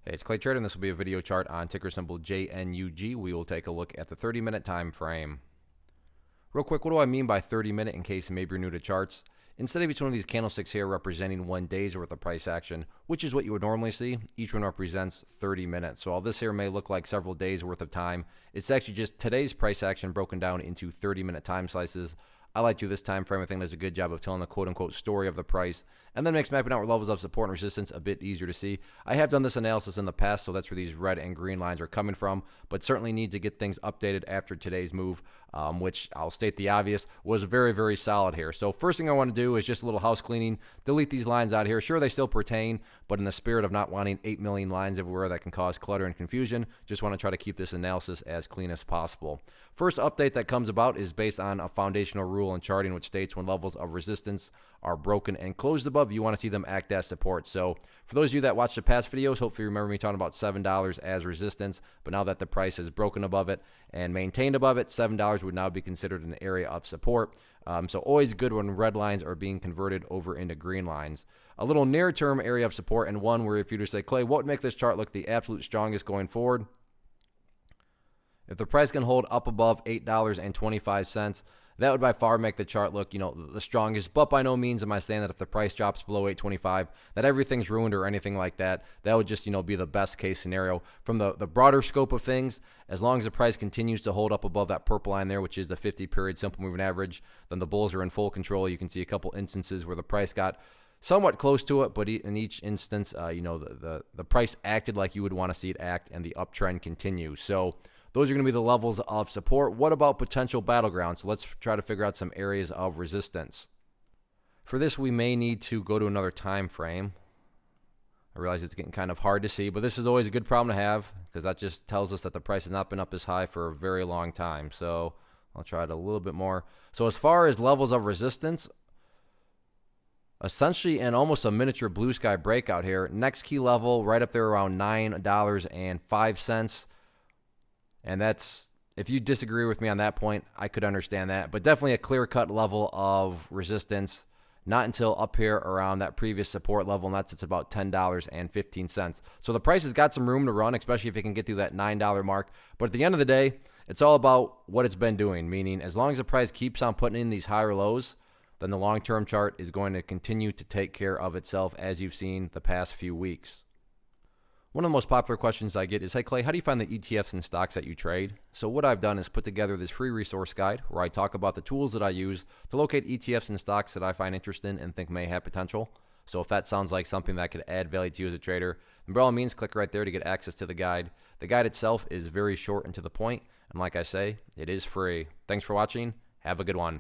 Hey, it's Clay Trader, and this will be a video chart on ticker symbol JNUG. We will take a look at the 30-minute time frame. Real quick, what do I mean by 30-minute in case maybe you're new to charts? Instead of each one of these candlesticks here representing 1 day's worth of price action, which is what you would normally see, each one represents 30 minutes. So all this here may look like several days worth of time. It's actually just today's price action broken down into 30-minute time slices. I like to do this time frame. I think does a good job of telling the quote-unquote story of the price, and then makes mapping out levels of support and resistance a bit easier to see. I have done this analysis in the past, so that's where these red and green lines are coming from, but certainly need to get things updated after today's move, which I'll state the obvious, was very, very solid here. So first thing I want to do is just a little house cleaning, delete these lines out here. Sure, they still pertain, but in the spirit of not wanting 8 million lines everywhere that can cause clutter and confusion, just want to try to keep this analysis as clean as possible. First update that comes about is based on a foundational rule in charting, which states when levels of resistance are broken and closed above, you want to see them act as support. So for those of you that watched the past videos, hopefully you remember me talking about $7 as resistance, but now that the price is broken above it and maintained above it, $7 would now be considered an area of support. So always good when red lines are being converted over into green lines. A little near-term area of support, and one where if you were to say, Clay, what would make this chart look the absolute strongest going forward? If the price can hold up above $8.25, that would by far make the chart look, the strongest. But by no means am I saying that if the price drops below $8.25, that everything's ruined or anything like that. That would just, be the best case scenario. From the broader scope of things, as long as the price continues to hold up above that purple line there, which is the 50-period simple moving average, then the bulls are in full control. You can see a couple instances where the price got somewhat close to it, but in each instance, the price acted like you would want to see it act, and the uptrend continues. So those are going to be the levels of support. What about potential battlegrounds? So let's try to figure out some areas of resistance. For this, we may need to go to another time frame. I realize it's getting kind of hard to see, but this is always a good problem to have because that just tells us that the price has not been up this high for a very long time. So I'll try it a little bit more. So as far as levels of resistance, essentially in almost a miniature blue sky breakout here. Next key level right up there around $9.05. And that's, if you disagree with me on that point, I could understand that. But definitely a clear-cut level of resistance, not until up here around that previous support level, and that's it's about $10.15. So the price has got some room to run, especially if it can get through that $9 mark. But at the end of the day, it's all about what it's been doing, meaning as long as the price keeps on putting in these higher lows, then the long-term chart is going to continue to take care of itself, as you've seen the past few weeks. One of the most popular questions I get is, hey Clay, how do you find the ETFs and stocks that you trade? So what I've done is put together this free resource guide where I talk about the tools that I use to locate ETFs and stocks that I find interesting and think may have potential. So if that sounds like something that could add value to you as a trader, then by all means click right there to get access to the guide. The guide itself is very short and to the point, and like I say, it is free. Thanks for watching. Have a good one.